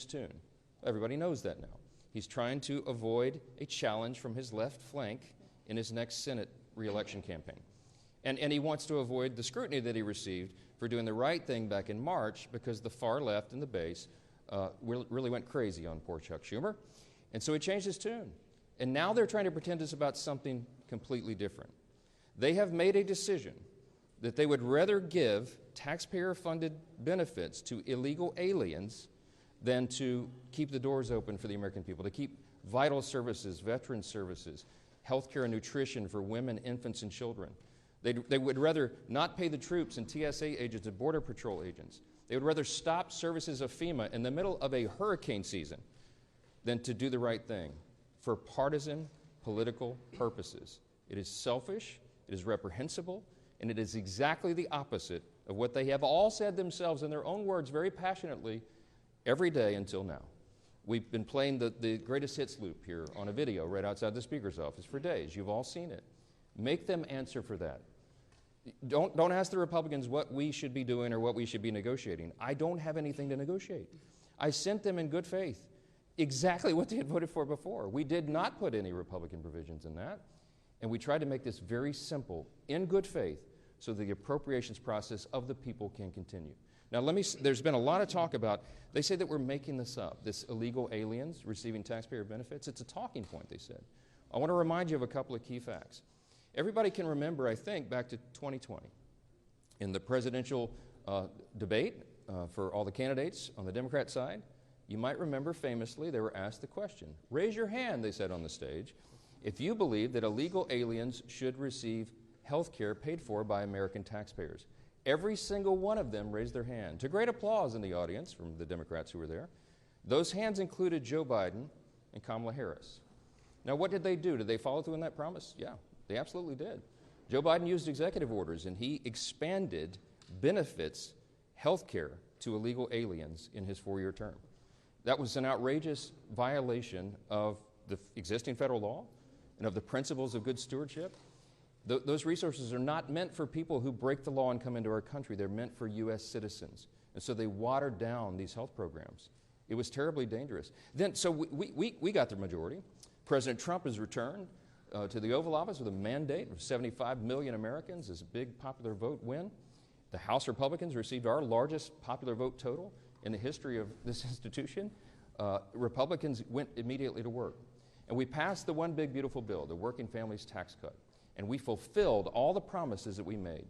tune. Everybody knows that now. He's trying to avoid a challenge from his left flank in his next Senate re-election campaign. And he wants to avoid the scrutiny that he received for doing the right thing back in March because the far left and the base really went crazy on poor Chuck Schumer. And so he changed his tune. And now they're trying to pretend it's about something completely different. They have made a decision that they would rather give taxpayer-funded benefits to illegal aliens than to keep the doors open for the American people, to keep vital services, veteran services, health care and nutrition for women, infants, and children. They would rather not pay the troops and TSA agents and Border Patrol agents. They would rather stop services of FEMA in the middle of a hurricane season than to do the right thing for partisan political purposes. It is selfish, it is reprehensible, and it is exactly the opposite of what they have all said themselves in their own words very passionately every day until now. We've been playing the greatest hits loop here on a video right outside the Speaker's office for days. You've all seen it. Make them answer for that. Don't ask the Republicans what we should be doing or what we should be negotiating. I don't have anything to negotiate. I sent them in good faith exactly what they had voted for before. We did not put any Republican provisions in that, and we tried to make this very simple, in good faith, so the appropriations process of the people can continue. Now, there's been a lot of talk about, they say that we're making this up, this illegal aliens receiving taxpayer benefits. It's a talking point, they said. I want to remind you of a couple of key facts. Everybody can remember, I think, back to 2020. In the presidential debate for all the candidates on the Democrat side, you might remember famously they were asked the question, raise your hand, they said on the stage, if you believe that illegal aliens should receive health care paid for by American taxpayers. Every single one of them raised their hand, to great applause in the audience from the Democrats who were there. Those hands included Joe Biden and Kamala Harris. Now, what did they do? Did they follow through on that promise? Yeah, they absolutely did. Joe Biden used executive orders, and he expanded benefits, health care, to illegal aliens in his 4-year term. That was an outrageous violation of the existing federal law and of the principles of good stewardship. Those resources are not meant for people who break the law and come into our country. They're meant for U.S. citizens. And so they watered down these health programs. It was terribly dangerous. So we got the majority. President Trump has returned to the Oval Office with a mandate of 75 million Americans as a big popular vote win. The House Republicans received our largest popular vote total in the history of this institution. Republicans went immediately to work. And we passed the one big beautiful bill, the Working Families Tax Cut. And we fulfilled all the promises that we made.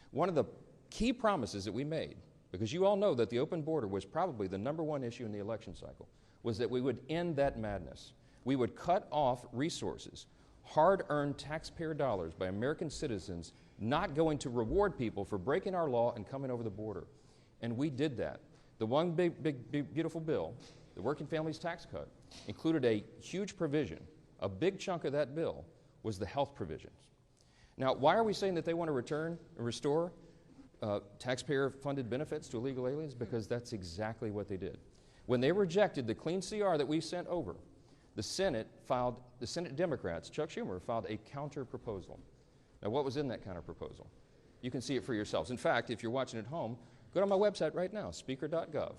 One of the key promises that we made, because you all know that the open border was probably the #1 issue in the election cycle, was that we would end that madness. We would cut off resources, hard-earned taxpayer dollars by American citizens not going to reward people for breaking our law and coming over the border. And we did that. The one big beautiful bill, the Working Families Tax Cut, included a huge provision. A big chunk of that bill was the health provisions. Now, why are we saying that they want to return and restore taxpayer-funded benefits to illegal aliens? Because that's exactly what they did. When they rejected the clean CR that we sent over, the Senate Democrats, Chuck Schumer, filed a counter-proposal. Now, what was in that counter-proposal? You can see it for yourselves. In fact, if you're watching at home, go to my website right now, speaker.gov.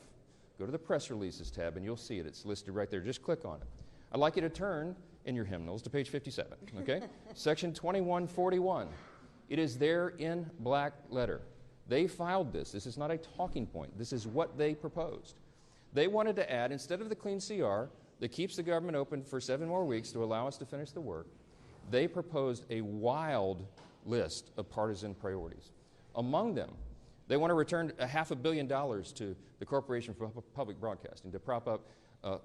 Go to the press releases tab, and you'll see it. It's listed right there. Just click on it. I'd like you to turn in your hymnals to page 57, okay? Section 2141. It is there in black letter. They filed this. This is not a talking point. This is what they proposed. They wanted to add, instead of the clean CR that keeps the government open for 7 more weeks to allow us to finish the work, they proposed a wild list of partisan priorities. Among them, they want to return $500 million to the Corporation for Public Broadcasting to prop up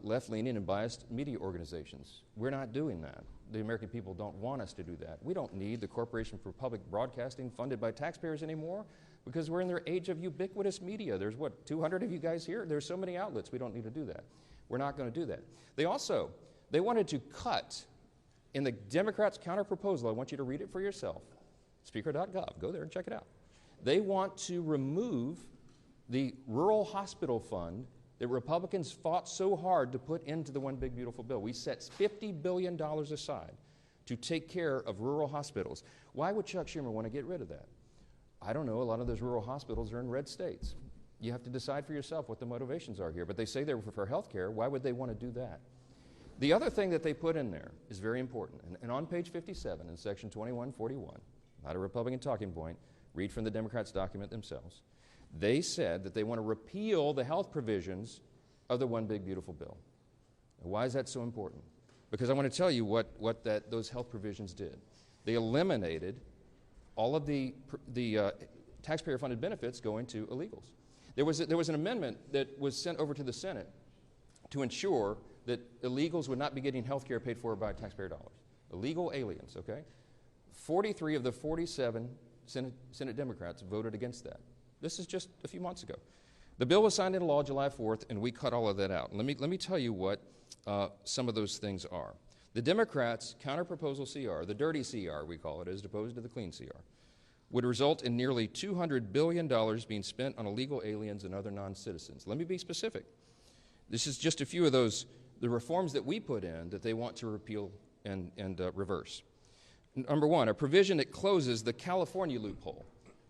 left-leaning and biased media organizations. We're not doing that. The American people don't want us to do that. We don't need the Corporation for Public Broadcasting funded by taxpayers anymore because we're in their age of ubiquitous media. There's, 200 of you guys here? There's so many outlets. We don't need to do that. We're not going to do that. They wanted to cut, in the Democrats' counter-proposal, I want you to read it for yourself, speaker.gov. Go there and check it out. They want to remove the rural hospital fund that Republicans fought so hard to put into the one big beautiful bill. We set $50 billion aside to take care of rural hospitals. Why would Chuck Schumer want to get rid of that? I don't know. A lot of those rural hospitals are in red states. You have to decide for yourself what the motivations are here. But they say they're for health care. Why would they want to do that? The other thing that they put in there is very important. And on page 57 in section 2141, not a Republican talking point, read from the Democrats' document themselves, they said that they want to repeal the health provisions of the One Big Beautiful Bill. Now, why is that so important? Because I want to tell you what those health provisions did. They eliminated all of the taxpayer-funded benefits going to illegals. There was an amendment that was sent over to the Senate to ensure that illegals would not be getting health care paid for by taxpayer dollars. Illegal aliens, okay? 43 of the 47 Senate Democrats voted against that. This is just a few months ago. The bill was signed into law July 4th, and we cut all of that out. Let me tell you what some of those things are. The Democrats' counterproposal CR, the dirty CR we call it, as opposed to the clean CR, would result in nearly $200 billion being spent on illegal aliens and other non-citizens. Let me be specific. This is just a few of the reforms that we put in that they want to repeal and reverse. Number one, a provision that closes the California loophole.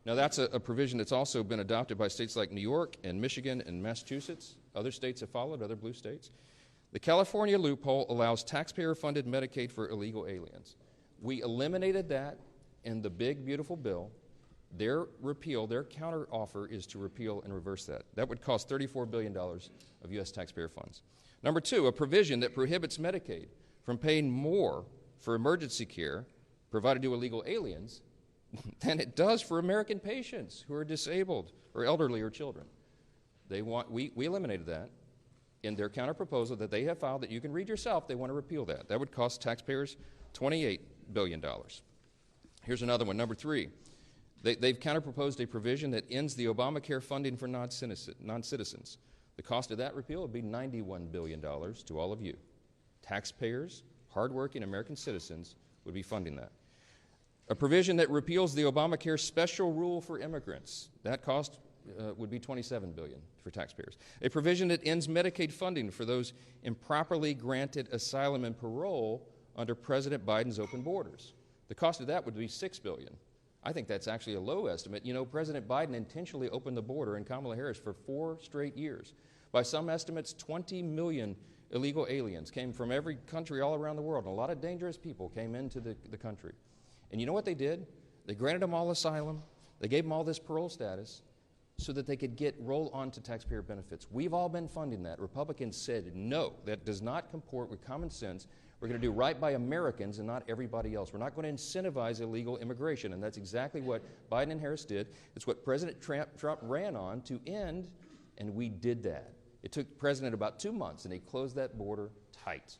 Now, that's a provision that's also been adopted by states like New York and Michigan and Massachusetts. Other states have followed, other blue states. The California loophole allows taxpayer-funded Medicaid for illegal aliens. We eliminated that in the big, beautiful bill. Their repeal, their counteroffer is to repeal and reverse that. That would cost $34 billion of U.S. taxpayer funds. Number two, a provision that prohibits Medicaid from paying more for emergency care provided to illegal aliens than it does for American patients who are disabled or elderly or children. We eliminated that in their counterproposal that they have filed that you can read yourself. They want to repeal that. That would cost taxpayers $28 billion. Here's another one, number three. They've counterproposed a provision that ends the Obamacare funding for non-citizens. The cost of that repeal would be $91 billion to all of you. Taxpayers, hardworking American citizens, would be funding that. A provision that repeals the Obamacare special rule for immigrants. That cost would be $27 billion for taxpayers. A provision that ends Medicaid funding for those improperly granted asylum and parole under President Biden's open borders. The cost of that would be $6 billion. I think that's actually a low estimate. You know, President Biden intentionally opened the border and Kamala Harris for 4 straight years. By some estimates, 20 million illegal aliens came from every country all around the world, and a lot of dangerous people came into the country. And you know what they did? They granted them all asylum. They gave them all this parole status so that they could roll on to taxpayer benefits. We've all been funding that. Republicans said, no, that does not comport with common sense. We're going to do right by Americans and not everybody else. We're not going to incentivize illegal immigration, and that's exactly what Biden and Harris did. It's what President Trump ran on to end, and we did that. It took the president about 2 months, and he closed that border tight.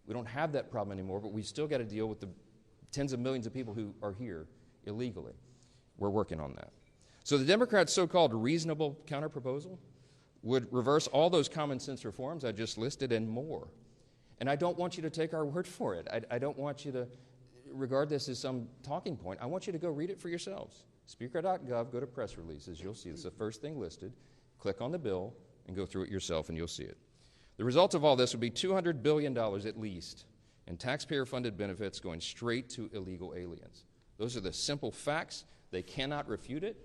We don't have that problem anymore, but we still got to deal with the tens of millions of people who are here illegally. We're working on that. So the Democrats' so-called reasonable counterproposal would reverse all those common sense reforms I just listed and more. And I don't want you to take our word for it. I don't want you to regard this as some talking point. I want you to go read it for yourselves. Speaker.gov, go to press releases. You'll see it's the first thing listed. Click on the bill and go through it yourself, and you'll see it. The result of all this would be $200 billion at least in taxpayer-funded benefits going straight to illegal aliens. Those are the simple facts. They cannot refute it.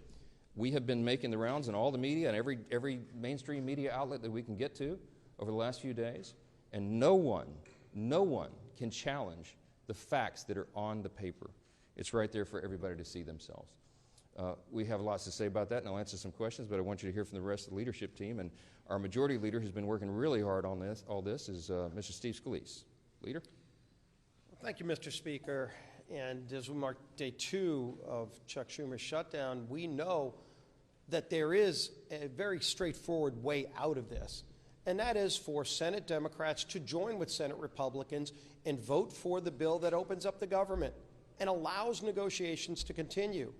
We have been making the rounds in all the media and every mainstream media outlet that we can get to over the last few days, and no one can challenge the facts that are on the paper. It's right there for everybody to see themselves. We have lots to say about that, and I'll answer some questions, but I want you to hear from the rest of the leadership team. And our majority leader who's been working really hard on all this is Mr. Steve Scalise. Leader? Well, thank you, Mr. Speaker. And as we mark day 2 of Chuck Schumer's shutdown, we know that there is a very straightforward way out of this, and that is for Senate Democrats to join with Senate Republicans and vote for the bill that opens up the government and allows negotiations to continue.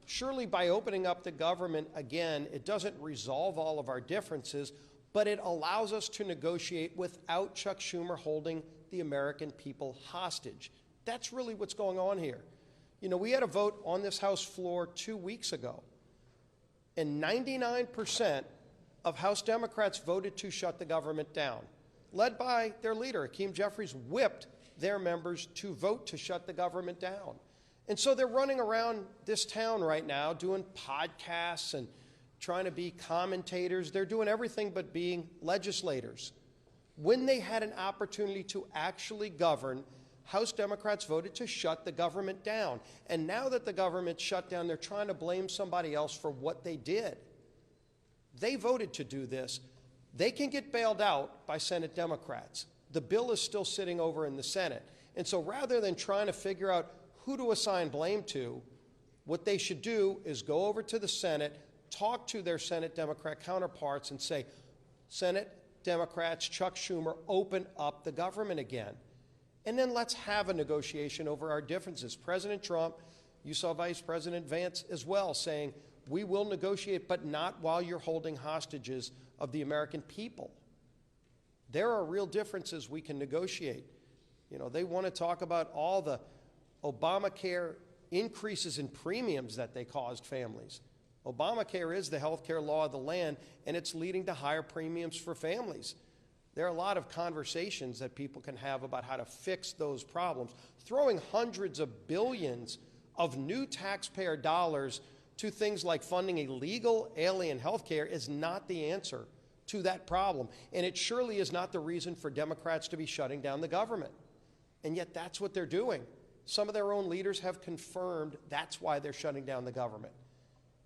Surely by opening up the government, again, it doesn't resolve all of our differences, but it allows us to negotiate without Chuck Schumer holding the American people hostage. That's really what's going on here. You know, we had a vote on this House floor 2 weeks ago, and 99% of House Democrats voted to shut the government down. Led by their leader, Hakeem Jeffries, whipped their members to vote to shut the government down. And so they're running around this town right now doing podcasts and trying to be commentators. They're doing everything but being legislators. When they had an opportunity to actually govern, House Democrats voted to shut the government down. And now that the government shut down, they're trying to blame somebody else for what they did. They voted to do this. They can get bailed out by Senate Democrats. The bill is still sitting over in the Senate. And so rather than trying to figure out who to assign blame to, what they should do is go over to the Senate, talk to their Senate Democrat counterparts and say, Senate Democrats, Chuck Schumer, open up the government again. And then let's have a negotiation over our differences. President Trump, you saw Vice President Vance as well saying, we will negotiate, but not while you're holding hostages of the American people. There are real differences we can negotiate. You know, they want to talk about all the Obamacare increases in premiums that they caused families. Obamacare is the health care law of the land, and it's leading to higher premiums for families. There are a lot of conversations that people can have about how to fix those problems. Throwing hundreds of billions of new taxpayer dollars to things like funding illegal alien health care is not the answer to that problem. And it surely is not the reason for Democrats to be shutting down the government. And yet that's what they're doing. Some of their own leaders have confirmed that's why they're shutting down the government.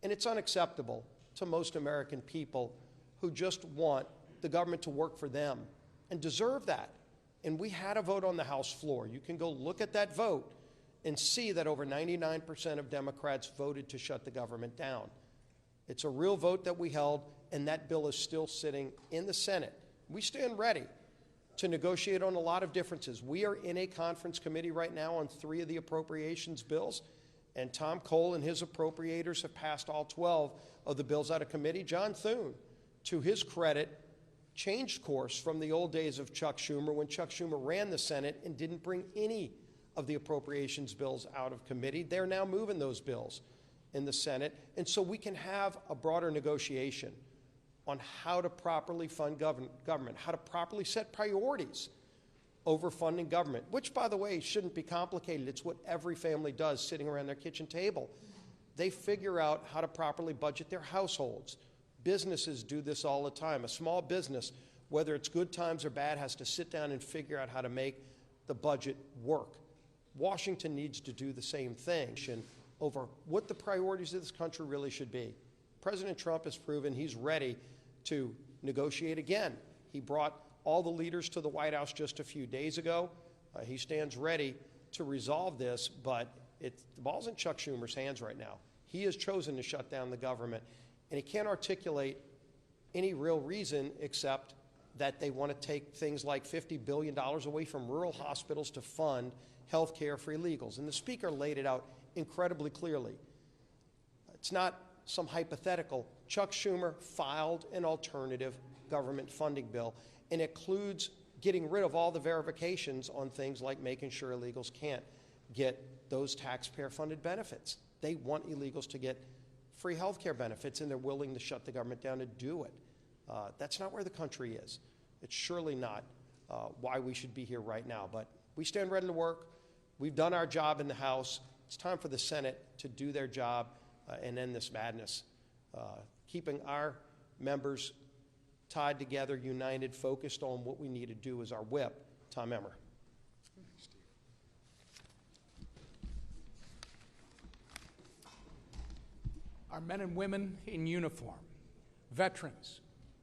And it's unacceptable to most American people who just want the government to work for them and deserve that. And we had a vote on the House floor. You can go look at that vote and see that over 99% of Democrats voted to shut the government down. It's a real vote that we held, and that bill is still sitting in the Senate. We stand ready to negotiate on a lot of differences. We are in a conference committee right now on 3 of the appropriations bills, and Tom Cole and his appropriators have passed all 12 of the bills out of committee. John Thune, to his credit, changed course from the old days of Chuck Schumer when Chuck Schumer ran the Senate and didn't bring any of the appropriations bills out of committee. They're now moving those bills in the Senate, and so we can have a broader negotiation on how to properly fund government, how to properly set priorities over funding government, which, by the way, shouldn't be complicated. It's what every family does sitting around their kitchen table. They figure out how to properly budget their households. Businesses do this all the time. A small business, whether it's good times or bad, has to sit down and figure out how to make the budget work. Washington needs to do the same thing over what the priorities of this country really should be. President Trump has proven he's ready to negotiate again. He brought all the leaders to the White House just a few days ago. He stands ready to resolve this, but the ball's in Chuck Schumer's hands right now. He has chosen to shut down the government, and he can't articulate any real reason except that they want to take things like $50 billion away from rural hospitals to fund health care for illegals. And the Speaker laid it out incredibly clearly. It's not some hypothetical. Chuck Schumer filed an alternative government funding bill, and it includes getting rid of all the verifications on things like making sure illegals can't get those taxpayer-funded benefits. They want illegals to get free health care benefits, and they're willing to shut the government down to do it. That's not where the country is. It's surely not why we should be here right now. But we stand ready to work. We've done our job in the House. It's time for the Senate to do their job and end this madness. Keeping our members tied together, united, focused on what we need to do as our whip. Tom Emmer. Our men and women in uniform, veterans,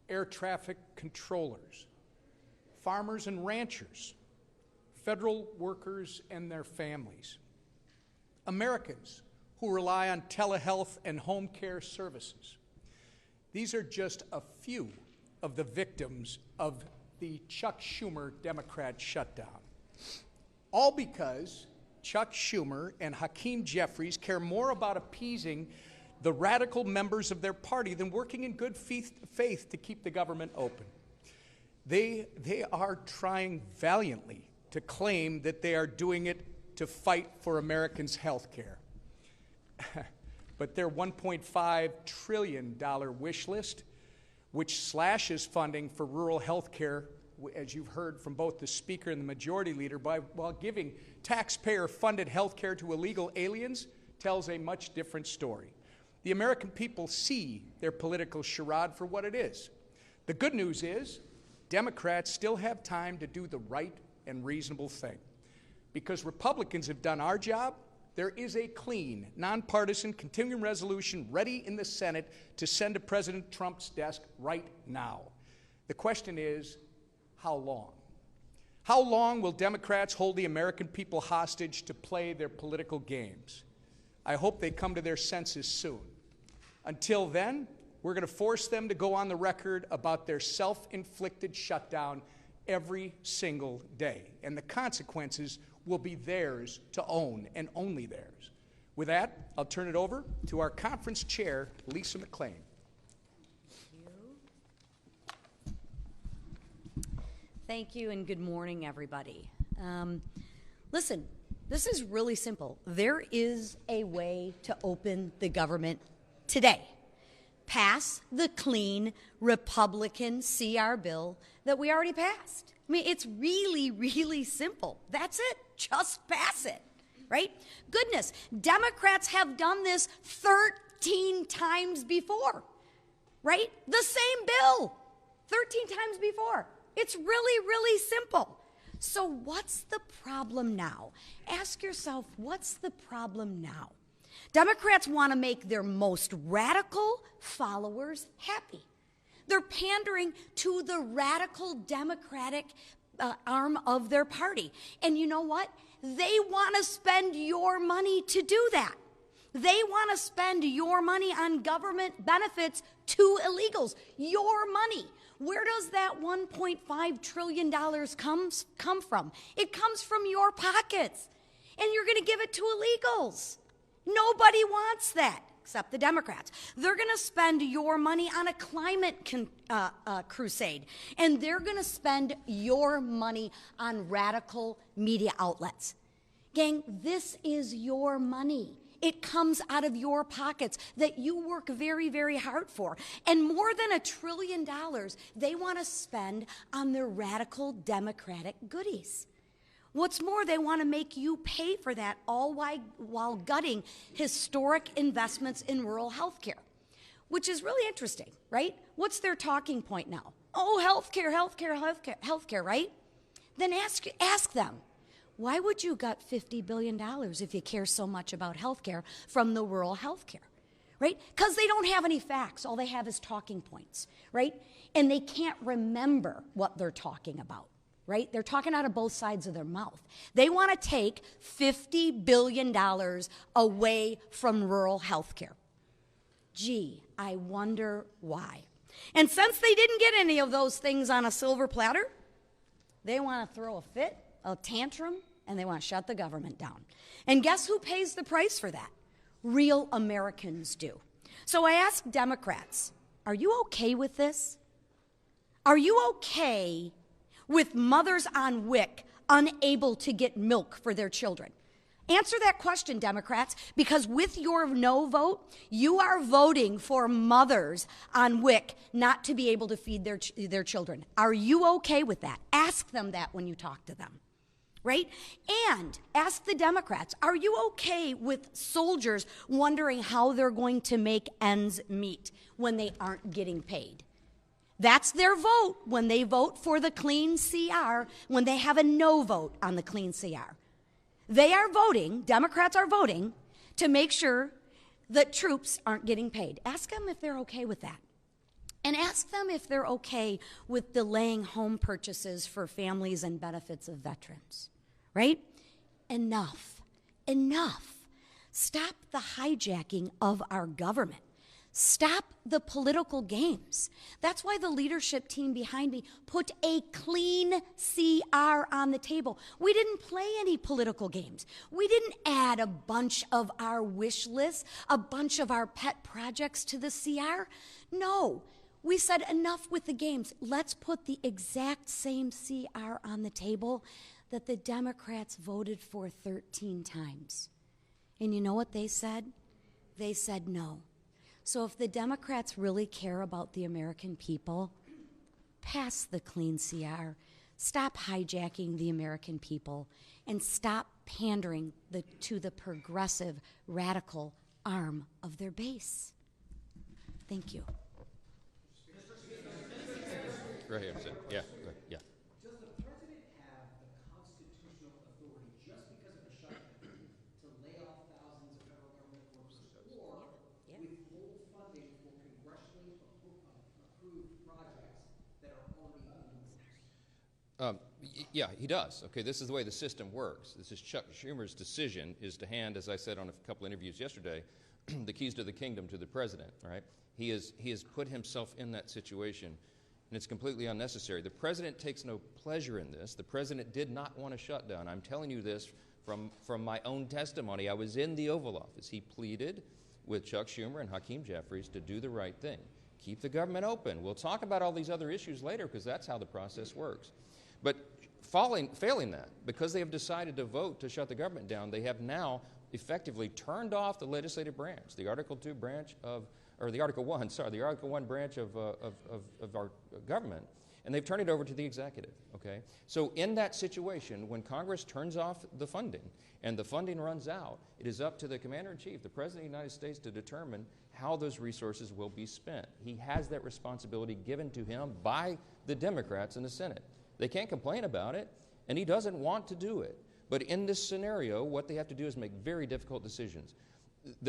air traffic controllers, farmers and ranchers, federal workers and their families, Americans who rely on telehealth and home care services. These are just a few of the victims of the Chuck Schumer Democrat shutdown. All because Chuck Schumer and Hakeem Jeffries care more about appeasing the radical members of their party than working in good faith to keep the government open. They are trying valiantly to claim that they are doing it to fight for Americans' health care. But their $1.5 trillion wish list, which slashes funding for rural health care, as you've heard from both the Speaker and the Majority Leader, while giving taxpayer-funded health care to illegal aliens, tells a much different story. The American people see their political charade for what it is. The good news is Democrats still have time to do the right and reasonable thing. Because Republicans have done our job, there is a clean, nonpartisan, continuing resolution ready in the Senate to send to President Trump's desk right now. The question is, how long? How long will Democrats hold the American people hostage to play their political games? I hope they come to their senses soon. Until then, we're going to force them to go on the record about their self-inflicted shutdown every single day. And the consequences will be theirs to own, and only theirs. With that, I'll turn it over to our conference chair, Lisa McClain. Thank you, and good morning, everybody. Listen, this is really simple. There is a way to open the government today. Pass the clean Republican CR bill that we already passed. I mean, it's really, really simple. That's it. Just pass it, right? Goodness, Democrats have done this 13 times before, right? The same bill, 13 times before. It's really, really simple. So what's the problem now? Ask yourself, what's the problem now? Democrats want to make their most radical followers happy. They're pandering to the radical Democratic arm of their party. And you know what? They want to spend your money to do that. They want to spend your money on government benefits to illegals. Your money. Where does that $1.5 trillion come from? It comes from your pockets. And you're going to give it to illegals. Nobody wants that, except the Democrats. They're going to spend your money on a climate crusade. And they're going to spend your money on radical media outlets. Gang, this is your money. It comes out of your pockets that you work very, very hard for. And more than $1 trillion they want to spend on their radical Democratic goodies. What's more, they want to make you pay for that all while gutting historic investments in rural health care, which is really interesting, right? What's their talking point now? Oh, healthcare, right? Then ask them, why would you gut $50 billion if you care so much about healthcare from the rural healthcare, right? Because they don't have any facts. All they have is talking points, right? And they can't remember what they're talking about. Right? They're talking out of both sides of their mouth. They want to take $50 billion away from rural health care. Gee, I wonder why. And since they didn't get any of those things on a silver platter, they want to throw a fit, a tantrum, and they want to shut the government down. And guess who pays the price for that? Real Americans do. So I ask Democrats, are you okay with this? Are you okay with mothers on WIC unable to get milk for their children? Answer that question, Democrats, because with your no vote, you are voting for mothers on WIC not to be able to feed their children. Are you okay with that? Ask them that when you talk to them, right? And ask the Democrats, are you okay with soldiers wondering how they're going to make ends meet when they aren't getting paid? That's their vote when they vote for the clean CR, when they have a no vote on the clean CR. They are voting, Democrats are voting, to make sure that troops aren't getting paid. Ask them if they're okay with that. And ask them if they're okay with delaying home purchases for families and benefits of veterans, right? Enough. Stop the hijacking of our government. Stop the political games. That's why the leadership team behind me put a clean CR on the table. We didn't play any political games. We didn't add a bunch of our wish lists, a bunch of our pet projects to the CR. No, we said enough with the games. Let's put the exact same CR on the table that the Democrats voted for 13 times. And you know what they said? They said no. So if the Democrats really care about the American people, pass the clean CR, stop hijacking the American people, and stop pandering to the progressive, radical arm of their base. Thank you. Right here, yeah, yeah. Does the president have the constitutional authority, just because of a shutdown, to lay off thousands of federal government workers or withhold funding for congressionally approved projects that are already in the works? Yeah, he does. Okay, this is the way the system works. This is Chuck Schumer's decision is to hand, as I said on a couple interviews yesterday, the keys to the kingdom to the president, right? He has put himself in that situation, and it's completely unnecessary. The president takes no pleasure in this. The president did not want a shutdown. I'm telling you this from my own testimony. I was in the Oval Office. He pleaded with Chuck Schumer and Hakeem Jeffries to do the right thing. Keep the government open. We'll talk about all these other issues later because that's how the process works. But failing that, because they have decided to vote to shut the government down, they have now effectively turned off the legislative branch, the Article 2 branch of, or the Article 1, sorry, the Article 1 branch of our government, and they've turned it over to the executive, okay? So in that situation, when Congress turns off the funding and the funding runs out, it is up to the Commander-in-Chief, the President of the United States, to determine how those resources will be spent. He has that responsibility given to him by the Democrats in the Senate. They can't complain about it, and he doesn't want to do it. But in this scenario, what they have to do is make very difficult decisions.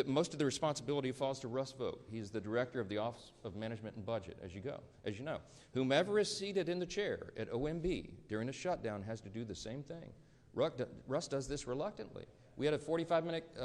Most of the responsibility falls to Russ Vought. He's the director of the Office of Management and Budget, as you know. Whomever is seated in the chair at OMB during a shutdown has to do the same thing. Russ does this reluctantly. We had a 45-minute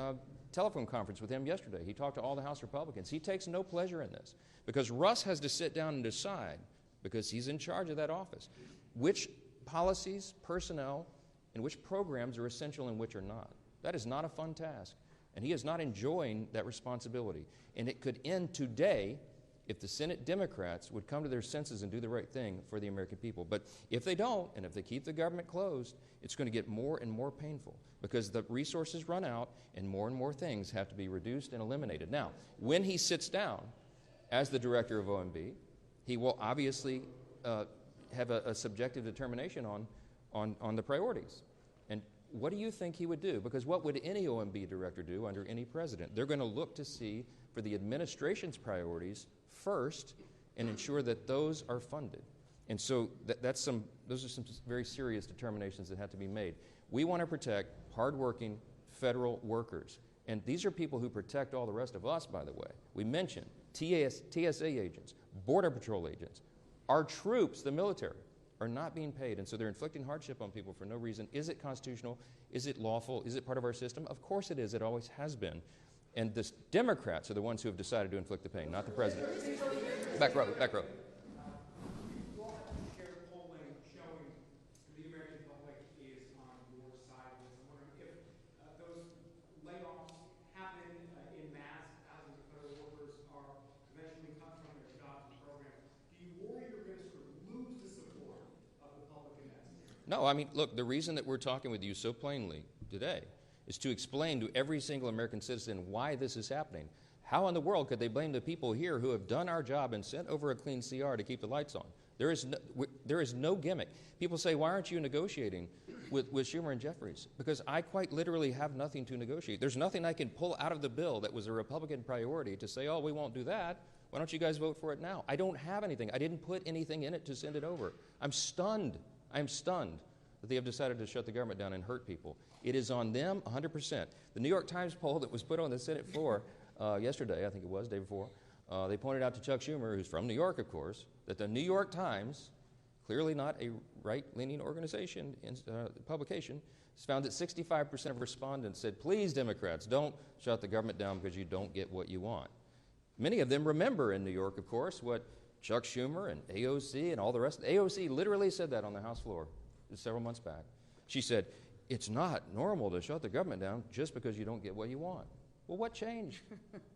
telephone conference with him yesterday. He talked to all the House Republicans. He takes no pleasure in this because Russ has to sit down and decide, because he's in charge of that office, which policies, personnel, and which programs are essential and which are not. That is not a fun task, and he is not enjoying that responsibility. And it could end today if the Senate Democrats would come to their senses and do the right thing for the American people. But if they don't, and if they keep the government closed, it's going to get more and more painful because the resources run out and more things have to be reduced and eliminated. Now, when he sits down as the director of OMB, he will obviously have a subjective determination on the priorities. And what do you think he would do? Because what would any OMB director do under any president? They're going to look to see for the administration's priorities first and ensure that those are funded. And so those are some very serious determinations that have to be made. We want to protect hardworking federal workers. And these are people who protect all the rest of us, by the way. We mentioned TSA agents, Border Patrol agents. Our troops, the military, are not being paid, and so they're inflicting hardship on people for no reason. Is it constitutional? Is it lawful? Is it part of our system? Of course it is. It always has been. And the Democrats are the ones who have decided to inflict the pain, not the president. Back row, back row. Polling showing the American public is on your side. I'm wondering if those layoffs happen in mass, thousands of federal workers are eventually cut from their jobs and programs. Do you worry you're going to sort of lose the support of the public in that scenario? No, I mean, look, the reason that we're talking with you so plainly today is to explain to every single American citizen why this is happening. How in the world could they blame the people here who have done our job and sent over a clean CR to keep the lights on? There is no gimmick. People say, why aren't you negotiating with Schumer and Jeffries? Because I quite literally have nothing to negotiate. There's nothing I can pull out of the bill that was a Republican priority to say, oh, we won't do that. Why don't you guys vote for it now? I don't have anything. I didn't put anything in it to send it over. I'm stunned. I'm stunned that they have decided to shut the government down and hurt people. It is on them 100%. The New York Times poll that was put on the Senate floor yesterday, I think it was, day before, they pointed out to Chuck Schumer, who's from New York, of course, that the New York Times, clearly not a right-leaning organization, publication, has found that 65% of respondents said, please, Democrats, don't shut the government down because you don't get what you want. Many of them remember in New York, of course, what Chuck Schumer and AOC and all the rest. AOC literally said that on the House floor several months back. She said, it's not normal to shut the government down just because you don't get what you want. Well, what changed?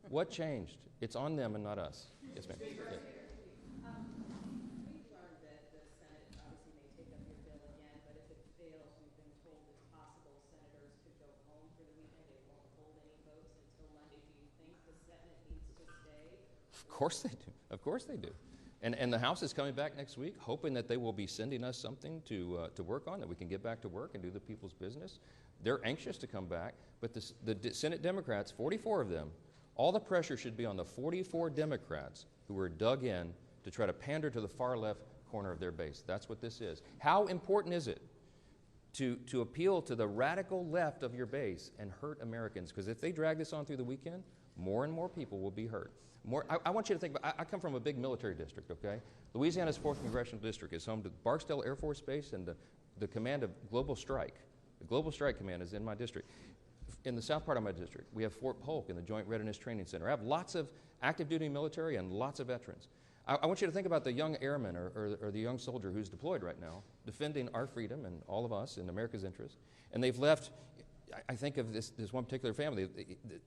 What changed? It's on them and not us. Yes, ma'am. Yeah. We've learned that the Senate obviously may take up your bill again, but if it fails, we've been told it's possible senators could go home for the weekend. They won't hold any votes until Monday. Do you think the Senate needs to stay? Of course they do. Of course they do. And the House is coming back next week, hoping that they will be sending us something to work on, that we can get back to work and do the people's business. They're anxious to come back, but the Senate Democrats, 44 of them, All the pressure should be on the 44 Democrats who are dug in to try to pander to the far left corner of their base. That's what this is. How important is it to appeal to the radical left of your base and hurt Americans? Because if they drag this on through the weekend, more and more people will be hurt. I want you to think about, I come from a big military district, okay? Louisiana's 4th Congressional District is home to Barksdale Air Force Base and the command of Global Strike. The Global Strike Command is in my district. In the south part of my district, we have Fort Polk and the Joint Readiness Training Center. I have lots of active duty military and lots of veterans. I want you to think about the young airman or the young soldier who's deployed right now, defending our freedom and all of us in America's interest. And they've left, I think of this one particular family.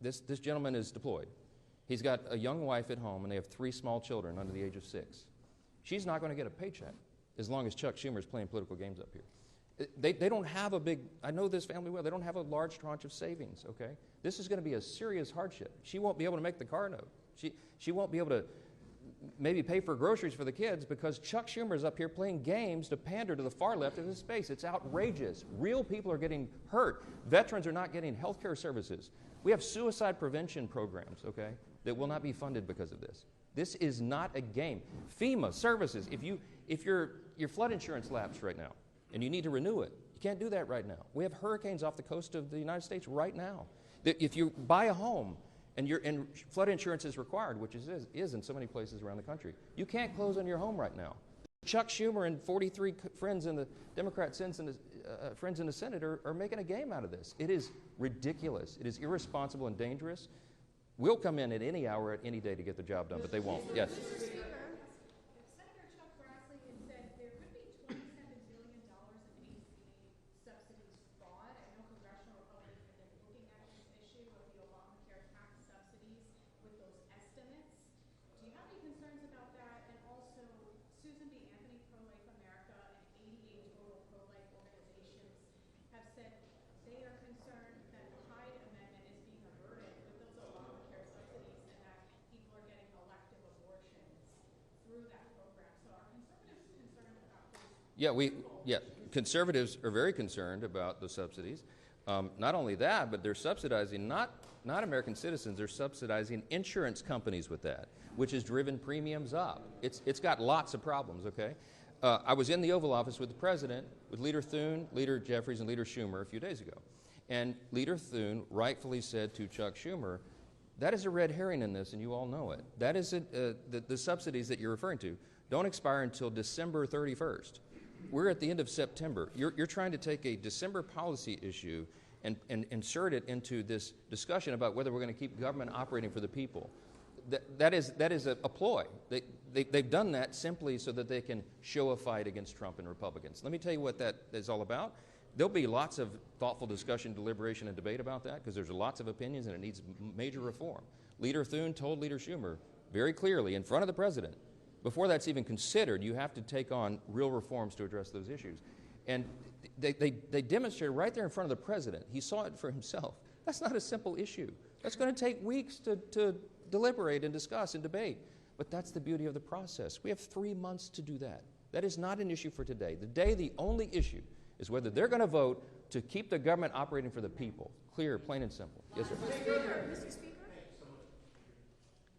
This gentleman is deployed. He's got a young wife at home, and they have 3 small children under the age of 6. She's not going to get a paycheck as long as Chuck Schumer is playing political games up here. They don't have a big, I know this family well, they don't have a large tranche of savings, okay? This is going to be a serious hardship. She won't be able to make the car note. She won't be able to maybe pay for groceries for the kids because Chuck Schumer is up here playing games to pander to the far left of his space. It's outrageous. Real people are getting hurt. Veterans are not getting health care services. We have suicide prevention programs, okay, that will not be funded because of this. This is not a game. FEMA services, if your flood insurance lapsed right now and you need to renew it, you can't do that right now. We have hurricanes off the coast of the United States right now. If you buy a home and flood insurance is required, which is in so many places around the country, you can't close on your home right now. Chuck Schumer and 43 friends in the Democrat friends in the Senate are making a game out of this. It is ridiculous. It is irresponsible and dangerous. We'll come in at any hour, at any day to get the job done, but they won't. Yes. Senator Chuck Grassley has said there could be $27 billion in ACA subsidies fraud. I know congressional Republicans have been looking at this issue of the Obamacare tax subsidies with those estimates. Do you have any concerns about that? And also, Susan B. Anthony, Pro-Life America, and 88 total pro-life organizations have said they are concerned that the Hyde Amendment is being a burden with those Obamacare subsidies and that people are getting elective abortions through that program. So are conservatives concerned about this? Conservatives are very concerned about the subsidies. Not only that, but they're subsidizing not American citizens, they're subsidizing insurance companies with that, which has driven premiums up. It's got lots of problems, okay? I was in the Oval Office with the President, with Leader Thune, Leader Jeffries, and Leader Schumer a few days ago. And Leader Thune rightfully said to Chuck Schumer, that is a red herring in this, and you all know it. That is the subsidies that you're referring to don't expire until December 31st. We're at the end of September. You're trying to take a December policy issue and insert it into this discussion about whether we're going to keep government operating for the people. That is a ploy. They've done that simply so that they can show a fight against Trump and Republicans. Let me tell you what that is all about. There'll be lots of thoughtful discussion, deliberation, and debate about that because there's lots of opinions and it needs major reform. Leader Thune told Leader Schumer very clearly in front of the President, before that's even considered, you have to take on real reforms to address those issues. And they demonstrated right there in front of the President. He saw it for himself. That's not a simple issue. That's going to take weeks to deliberate and discuss and debate. But that's the beauty of the process. We have 3 months to do that. That is not an issue for today. The only issue is whether they're going to vote to keep the government operating for the people. Clear, plain and simple. Yes, sir. Mr. Speaker?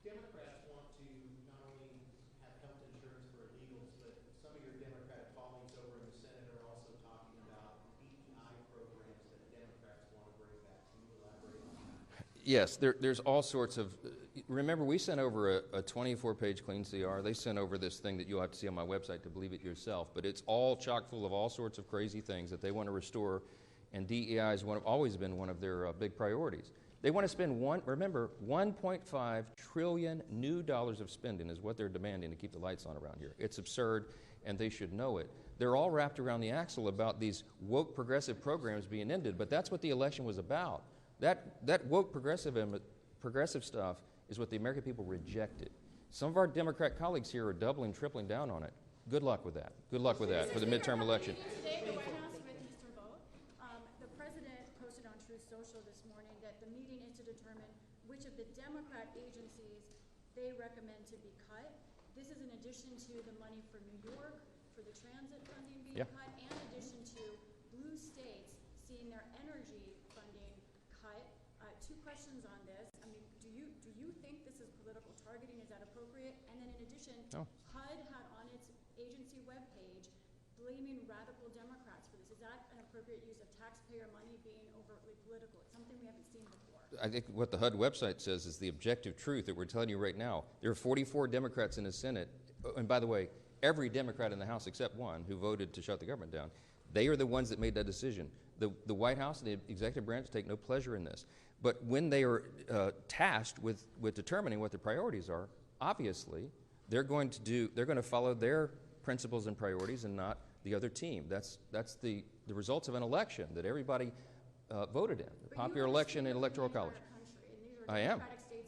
Democrats want to not only have health insurance for illegals, but some of your Democratic colleagues over in the Senate are also talking about DEI programs that Democrats want to bring back. Can you elaborate on that? Yes, there's all sorts of. Remember, we sent over a 24-page clean CR. They sent over this thing that you'll have to see on my website to believe it yourself. But it's all chock full of all sorts of crazy things that they want to restore, and DEI has always been one of their big priorities. They want to spend $1.5 trillion new dollars of spending is what they're demanding to keep the lights on around here. It's absurd, and they should know it. They're all wrapped around the axle about these woke progressive programs being ended, but that's what the election was about. That woke progressive stuff is what the American people rejected. Some of our Democrat colleagues here are doubling, tripling down on it. Good luck with that. Good luck with that for the midterm election. Today, the White House with Mr. Vogt, the president posted on Truth Social this morning that the meeting is to determine which of the Democrat agencies they recommend to be cut. This is in addition to the money for New York, for the transit funding being cut, and in addition to blue states seeing their energy funding cut. Two questions on this. I mean, do you No. HUD had on its agency webpage blaming radical Democrats for this. Is that an appropriate use of taxpayer money being overtly political? It's something we haven't seen before. I think what the HUD website says is the objective truth that we're telling you right now. There are 44 Democrats in the Senate, and by the way, every Democrat in the House except one who voted to shut the government down. They are the ones that made that decision. The White House and the executive branch take no pleasure in this. But when they are tasked with determining what their priorities are, obviously they're going to follow their principles and priorities and not the other team. That's the results of an election that everybody voted in, the popular election and electoral college. I am.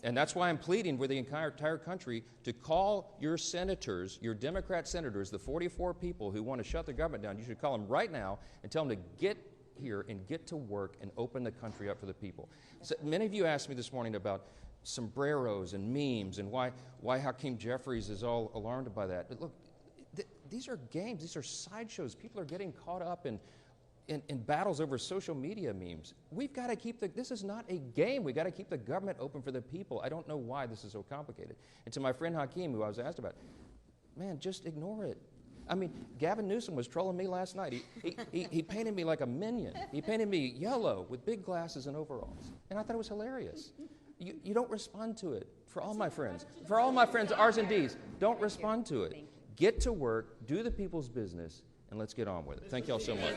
And that's why I'm pleading with the entire country to call your senators, your Democrat senators, the 44 people who want to shut the government down. You should call them right now and tell them to get here and get to work and open the country up for the people. So many of you asked me this morning about sombreros and memes and why Hakeem Jeffries is all alarmed by that. But look, these are games. These are sideshows. People are getting caught up in battles over social media memes. We've got to keep this is not a game. We've got to keep the government open for the people. I don't know why this is so complicated. And to my friend Hakeem, who I was asked about, man, just ignore it. I mean, Gavin Newsom was trolling me last night. He painted me like a minion. He painted me yellow with big glasses and overalls. And I thought it was hilarious. You don't respond to it. For all my friends, R's and D's, don't respond to it. Get to work, do the people's business, and let's get on with it. Thank you all so much.